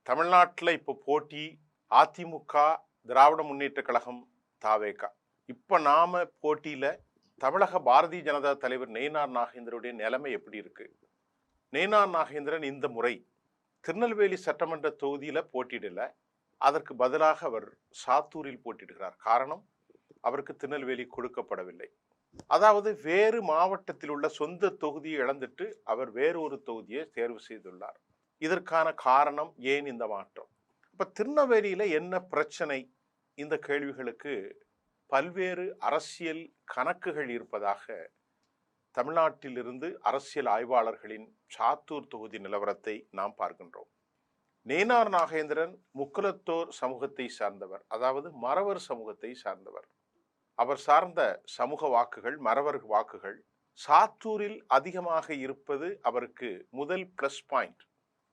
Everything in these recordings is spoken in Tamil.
தமிழ்நாட்டில் இப்போ போட்டி அதிமுக, திராவிட முன்னேற்ற கழகம், தாவேகா. இப்போ நாம போட்டியில தமிழக பாரதிய ஜனதா தலைவர் நயினார் நாகேந்திரனுடைய நிலைமை எப்படி இருக்கு? நயினார் நாகேந்திரன் இந்த முறை திருநெல்வேலி சட்டமன்ற தொகுதியில போட்டியிடல. அதற்கு பதிலாக அவர் சாத்தூரில் போட்டியிடுகிறார். காரணம், அவருக்கு திருநெல்வேலி கொடுக்கப்படவில்லை. அதாவது வேறு மாவட்டத்தில் உள்ள சொந்த தொகுதியை இழந்துட்டு அவர் வேறு ஒரு தொகுதியை தேர்வு செய்துள்ளார். இதற்கான காரணம் ஏன் இந்த மாற்றம்? இப்ப திருநெல்வேலியில என்ன பிரச்சனை? இந்த கேள்விகளுக்கு பல்வேறு அரசியல் கணக்குகள் இருப்பதாக தமிழ்நாட்டில் இருந்து அரசியல் ஆய்வாளர்களின் சாத்தூர் தொகுதி நிலவரத்தை நாம் பார்க்கின்றோம். நயினார் நாகேந்திரன் முக்குலத்தோர் சமூகத்தை சார்ந்தவர், அதாவது மறவர் சமூகத்தை சார்ந்தவர். அவர் சார்ந்த சமூக வாக்குகள், மறவர் வாக்குகள் சாத்தூரில் அதிகமாக இருப்பது அவருக்கு முதல் பிளஸ் பாயிண்ட்.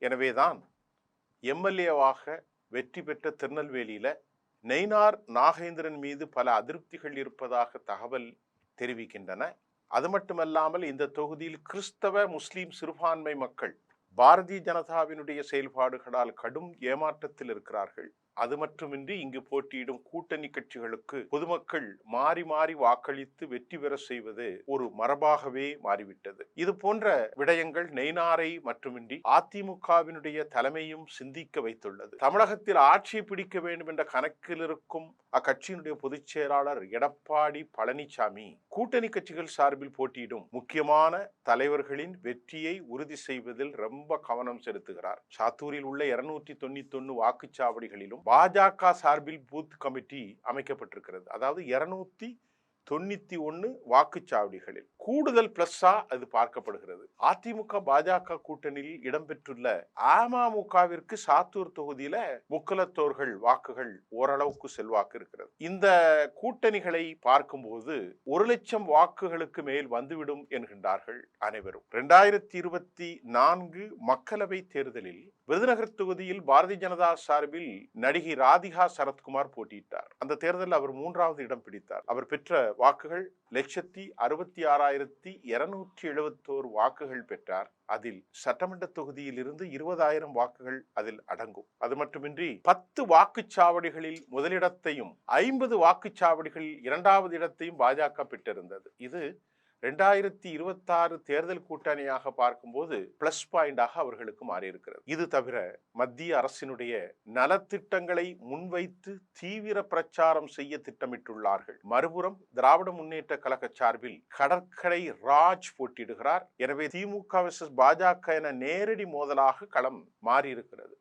எனவேதான் எம்எல்ஏவாக வெற்றி பெற்ற திருநெல்வேலியில நயினார் நாகேந்திரன் மீது பல அதிருப்திகள் இருப்பதாக தகவல் தெரிவிக்கின்றன. அது மட்டுமல்லாமல் இந்த தொகுதியில் கிறிஸ்தவ முஸ்லிம் சிறுபான்மை மக்கள் பாரதிய ஜனதாவினுடைய செயல்பாடுகளால் கடும் ஏமாற்றத்தில் இருக்கிறார்கள். அது மட்டுமின்றி இங்கு போட்டியிடும் கூட்டணி கட்சிகளுக்கு பொதுமக்கள் மாறி மாறி வாக்களித்து வெற்றி பெற செய்வது ஒரு மரபாகவே மாறிவிட்டது. இது போன்ற விடயங்கள் நயினாரை மட்டுமின்றி அதிமுகவினுடைய தலைமையும் சிந்திக்க வைத்துள்ளது. தமிழகத்தில் ஆட்சியை பிடிக்க வேண்டும் என்ற கணக்கில் இருக்கும் அக்கட்சியினுடைய பொதுச் செயலாளர் எடப்பாடி பழனிசாமி கூட்டணி கட்சிகள் சார்பில் போட்டியிடும் முக்கியமான தலைவர்களின் வெற்றியை உறுதி செய்வதில் ரொம்ப கவனம் செலுத்துகிறார். சாத்தூரில் உள்ள 291 வாக்குச்சாவடிகளிலும் பாஜக சார்பில் பூத் கமிட்டி அமைக்கப்பட்டிருக்கிறது. அதாவது 291 வாக்குச்சாவடிகளில் கூடுதல் பிளஸ்ஸா அது பார்க்கப்படுகிறது. அதிமுக பாஜக கூட்டணியில் இடம்பெற்றுள்ள அமமுகவிற்கு சாத்தூர் தொகுதியில முக்குலத்தோர்கள் வாக்குகள் ஓரளவுக்கு செல்வாக்கு இருக்கிறது. இந்த கூட்டணிகளை பார்க்கும்போது 1,00,000 வாக்குகளுக்கு மேல் வந்துவிடும் என்கின்றார்கள் அனைவரும். 2024 மக்களவை தேர்தலில் விருதுநகர் தொகுதியில் பாரதிய ஜனதா சார்பில் நடிகை ராதிகா சரத்குமார் போட்டியிட்டார். அந்த தேர்தலில் அவர் 3வது இடம் பிடித்தார். அவர் பெற்ற வாக்குகள் 1,66,271 வாக்குகள் பெற்றார். அதில் சட்டமன்ற தொகுதியில் இருந்து 20,000 வாக்குகள் அதில் அடங்கும். அது மட்டுமின்றி 10 வாக்குச்சாவடிகளில் முதலிடத்தையும் 50 வாக்குச்சாவடிகளில் 2வது இடத்தையும் பாஜக பெற்றிருந்தது. இது 2026 தேர்தல் கூட்டணியாக பார்க்கும்போது பிளஸ் பாயிண்டாக அவர்களுக்கு மாறியிருக்கிறது. இது தவிர மத்திய அரசினுடைய நலத்திட்டங்களை முன்வைத்து தீவிர பிரச்சாரம் செய்ய திட்டமிட்டுள்ளார்கள். மறுபுறம் திராவிட முன்னேற்ற கழக சார்பில் கடற்கரை ராஜ் போட்டியிடுகிறார். எனவே திமுக வெர்சஸ் பாஜக என நேரடி மோதலாக களம் மாறியிருக்கிறது.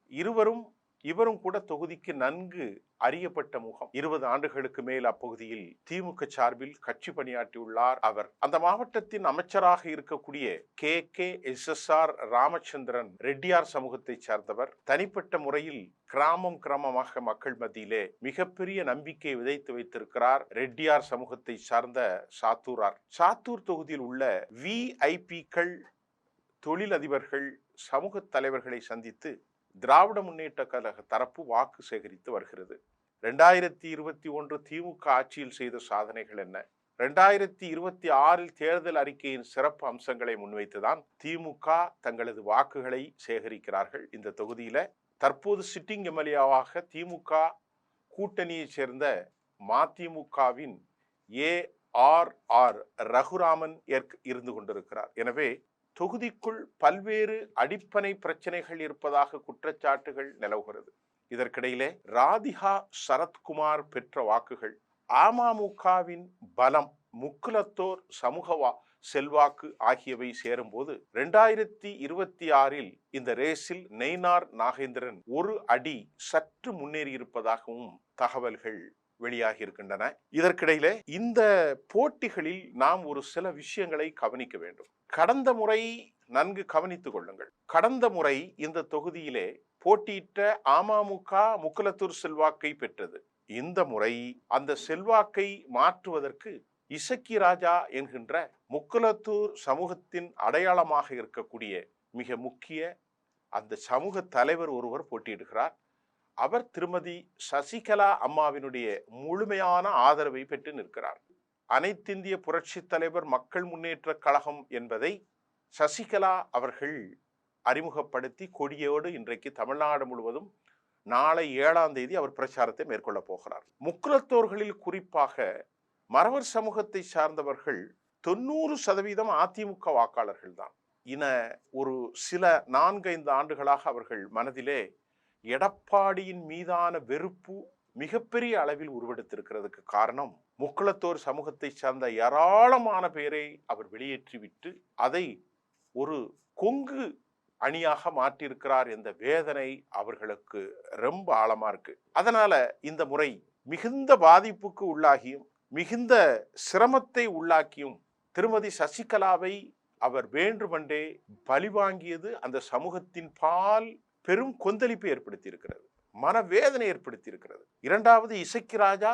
இவரும் கூட தொகுதிக்கு நன்கு அறியப்பட்ட முகம். 20 ஆண்டுகளுக்கு மேல் அப்பகுதியில் திமுக சார்பில் கட்சி பணியாற்றியுள்ளார் அவர். அந்த மாவட்டத்தின் அமைச்சராக இருக்கக்கூடிய KKSSR ராமச்சந்திரன் ரெட்டியார் சமூகத்தை சார்ந்தவர். தனிப்பட்ட முறையில் கிராமமாக மக்கள் மத்தியிலே மிகப்பெரிய நம்பிக்கை விதைத்து வைத்திருக்கிறார். ரெட்டியார் சமூகத்தை சார்ந்த சாத்தூர் தொகுதியில் உள்ள VIPக்கள், தொழிலதிபர்கள், சமூக தலைவர்களை சந்தித்து திராவிட முன்னேற்ற கழக தரப்பு வாக்கு சேகரித்து வருகிறது. 2021 திமுக ஆட்சியில் செய்த சாதனைகள் என்ன? 2026 தேர்தல் அறிக்கையின் சிறப்பு அம்சங்களை முன்வைத்துதான் திமுக தங்களது வாக்குகளை சேகரிக்கிறார்கள். இந்த தொகுதியில தற்போது சிட்டிங் எம்எல்ஏவாக திமுக கூட்டணியை சேர்ந்த மதிமுகவின் ARR ரகுராமன் இருந்து கொண்டிருக்கிறார். எனவே தொகுதிக்குள் பல்வேறு அடிப்படை பிரச்சனைகள் இருப்பதாக குற்றச்சாட்டுகள் நிலவுகிறது. இதற்கிடையிலே ராதிகா சரத்குமார் பெற்ற வாக்குகள், அமமுகவின் பலம், முக்குலத்தோர் சமூக செல்வாக்கு ஆகியவை சேரும்போது 2026 இந்த ரேஸில் நயினார் நாகேந்திரன் ஒரு அடி சற்று முன்னேறி இருப்பதாகவும் தகவல்கள் வெளியாகி இருக்கின்றன. இதற்கிடையிலே இந்த போட்டிகளில் நாம் ஒரு சில விஷயங்களை கவனிக்க வேண்டும். கடந்த முறை நன்கு கவனித்துக் கொள்ளுங்கள். கடந்த முறை இந்த தொகுதியிலே போட்டியிட்ட அமமுக முக்குலத்தூர் செல்வாக்கை பெற்றது. இந்த முறை அந்த செல்வாக்கை மாற்றுவதற்கு இசக்கி ராஜா என்கின்ற முக்குலத்தூர் சமூகத்தின் அடையாளமாக இருக்கக்கூடிய மிக முக்கிய அந்த சமூக தலைவர் ஒருவர் போட்டியிடுகிறார். அவர் திருமதி சசிகலா அம்மாவினுடைய முழுமையான ஆதரவை பெற்று நிற்கிறார். அனைத்திந்திய புரட்சி தலைவர் மக்கள் முன்னேற்ற கழகம் என்பதை சசிகலா அவர்கள் அறிமுகப்படுத்தி கொடியோடு இன்றைக்கு தமிழ்நாடு முழுவதும் நாளை 7ஆம் தேதி அவர் பிரச்சாரத்தை மேற்கொள்ள போகிறார். முக்குலத்தோர்களில் குறிப்பாக மறவர் சமூகத்தை சார்ந்தவர்கள் 90% அதிமுக வாக்காளர்கள் தான். ஒரு சில 4-5 ஆண்டுகளாக அவர்கள் மனதிலே எடப்பாடியின் மீதான வெறுப்பு மிகப்பெரிய அளவில் உருவெடுத்திருக்கிறதுக்கு காரணம், முக்குலத்தோர் சமூகத்தை சார்ந்த ஏராளமான பேரை அவர் வெளியேற்றிவிட்டு அதை ஒரு கொங்கு அணியாக மாற்றியிருக்கிறார் என்ற வேதனை அவர்களுக்கு ரொம்ப ஆழமா இருக்கு. அதனால இந்த முறை மிகுந்த பாதிப்புக்கு உள்ளாகியும் மிகுந்த சிரமத்தை உள்ளாக்கியும் திருமதி சசிகலாவை அவர் வேண்டுமென்றே பழிவாங்கியது அந்த சமூகத்தின் பால் பெரும் கொந்தளிப்பை ஏற்படுத்தி இருக்கிறது, மனவேதனை ஏற்படுத்தி இருக்கிறது. இரண்டாவது, இசக்கி ராஜா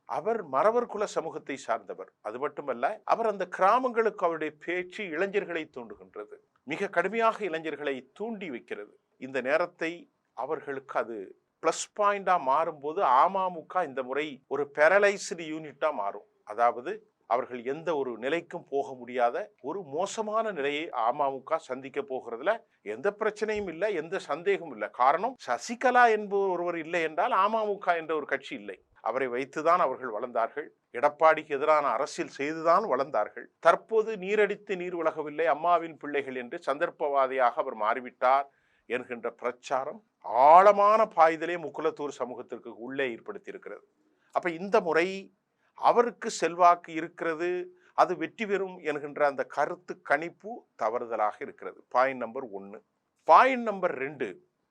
அவர் மறவர் குல சமூகத்தை சார்ந்தவர். அது மட்டுமல்ல, அவர் அந்த கிராமங்களுக்கு அவருடைய பேச்சு இளைஞர்களை தூண்டுகின்றது, மிக கடுமையாக இளைஞர்களை தூண்டி வைக்கிறது. இந்த நேரத்தை அவர்களுக்கு அது பிளஸ் பாயிண்டா மாறும்போது அமமுக இந்த முறை ஒரு பேரலைஸ்டு யூனிட்டா மாறும். அதாவது அவர்கள் எந்த ஒரு நிலைக்கும் போக முடியாத ஒரு மோசமான நிலையை அமமுக சந்திக்க போகிறதுல எந்த பிரச்சனையும் இல்லை, எந்த சந்தேகமும் இல்லை. காரணம், சசிகலா என்பவர் ஒருவர் இல்லை என்றால் அமமுக என்ற ஒரு கட்சி இல்லை. அவரை வைத்துதான் அவர்கள் வளர்ந்தார்கள். எடப்பாடிக்கு எதிரான அரசியல் செய்துதான் வளர்ந்தார்கள். தற்போது நீரடித்து நீர் உலகவில்லை, அம்மாவின் பிள்ளைகள் என்று சந்தர்ப்பவாதியாக அவர் மாறிவிட்டார் என்கின்ற பிரச்சாரம் ஆழமான பாய்தலே முக்குலத்தூர் சமூகத்திற்கு உள்ளே ஏற்படுத்தி இருக்கிறது. அப்ப இந்த முறை அவருக்கு செல்வாக்கு இருக்கிறது, அது வெற்றி பெறும் என்கின்ற அந்த கருத்து கணிப்பு தவறுதலாக இருக்கிறது. Point number 1. Point number 2,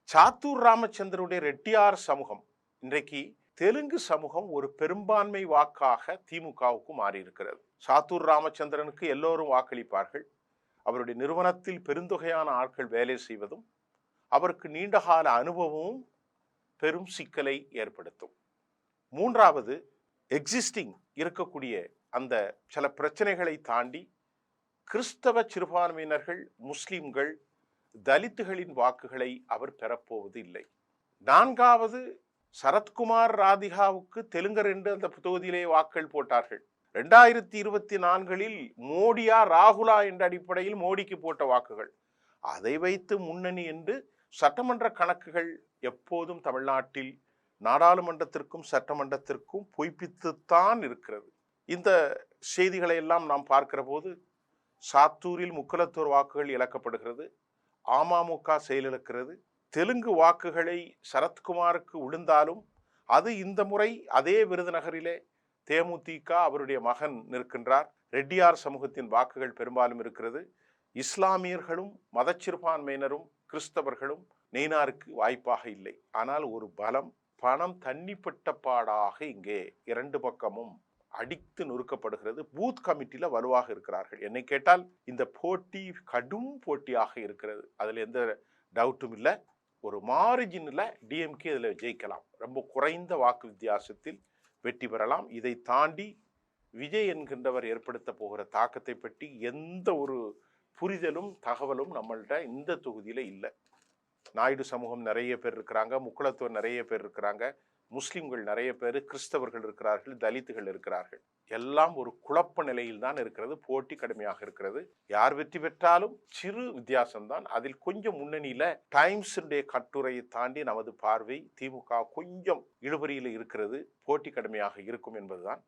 Sattur ராமச்சந்திரனுடைய ரெட்டியார் சமூகம் இன்றைக்கு தெலுங்கு சமூகம் ஒரு பெரும்பான்மை வாக்காக திமுகவுக்கு மாறி இருக்கிறது. சாத்தூர் ராமச்சந்திரனுக்கு எல்லோரும் வாக்களிப்பார்கள். அவருடைய நிறுவனத்தில் பெருந்தொகையான ஆட்கள் வேலை செய்வதும் அவருக்கு நீண்டகால அனுபவமும் பெரும் சிக்கலை ஏற்படுத்தும். மூன்றாவது, எக்ஸிஸ்டிங் இருக்கக்கூடிய அந்த சில பிரச்சனைகளை தாண்டி கிறிஸ்தவ சிறுபான்மையினர்கள், முஸ்லிம்கள், தலித்துகளின் வாக்குகளை அவர் பெறப்போவது இல்லை. நான்காவது, சரத்குமார் ராதிகாவுக்கு தெலுங்கர் என்று அந்த தொகுதியிலே வாக்கள் போட்டார்கள். 2024 மோடியா ராகுலா என்ற அடிப்படையில் மோடிக்கு போட்ட வாக்குகள், அதை வைத்து முன்னணி என்று சட்டமன்ற கணக்குகள் எப்போதும் தமிழ்நாட்டில் நாடாளுமன்றத்திற்கும் சட்டமன்றத்திற்கும் பொய்ப்பித்துத்தான் இருக்கிறது. இந்த செய்திகளை எல்லாம் நாம் பார்க்கிற போது சாத்தூரில் முக்குலத்தோர் வாக்குகள் இழக்கப்படுகிறது, அமமுக செயலிழக்கிறது. தெலுங்கு வாக்குகளை சரத்குமாருக்கு விழுந்தாலும் அது இந்த முறை அதே விருதுநகரிலே தேமுதிக அவருடைய மகன் நிற்கின்றார். ரெட்டியார் சமூகத்தின் வாக்குகள் பெரும்பாலும் இருக்கிறது. இஸ்லாமியர்களும் மதச்சிறுபான்மையினரும் கிறிஸ்தவர்களும் நெய்னாருக்கு வாய்ப்பாக இல்லை. ஆனால் ஒரு பலம், பணம் தண்ணிப்பட்ட பாடாக இங்கே இரண்டு பக்கமும் அடித்து நொறுக்கப்படுகிறது. பூத் கமிட்டியில வலுவாக இருக்கிறார்கள். என்னை கேட்டால் இந்த போட்டி கடும் போட்டியாக இருக்கிறது, அதுல எந்த டவுட்டும் இல்லை. ஒரு மார்ஜின்ல டிஎம்கே இதில் ஜெயிக்கலாம், ரொம்ப குறைந்த வாக்கு வித்தியாசத்தில் வெற்றி பெறலாம். இதை தாண்டி விஜய் என்கின்றவர் ஏற்படுத்த போகிற தாக்கத்தை பற்றி எந்த ஒரு புரிதலும் தகவலும் நம்மள்கிட்ட இந்த தொகுதியில இல்லை. நாயுடு சமூகம் நிறைய பேர் இருக்கிறாங்க, முக்குலத்தோர் நிறைய பேர் இருக்கிறாங்க, முஸ்லிம்கள் நிறைய பேர், கிறிஸ்தவர்கள் இருக்கிறார்கள், தலித்துகள் இருக்கிறார்கள். எல்லாம் ஒரு குழப்ப நிலையில் தான் இருக்கிறது. போட்டி கடுமையாக இருக்கிறது. யார் வெற்றி பெற்றாலும் சிறு வித்தியாசம்தான். அதில் கொஞ்சம் முன்னணியில டைம்ஸுடைய கட்டுரையை தாண்டி நமது பார்வை திமுக கொஞ்சம் இழுபறியில் இருக்கிறது. போட்டி கடுமையாக இருக்கும் என்பதுதான்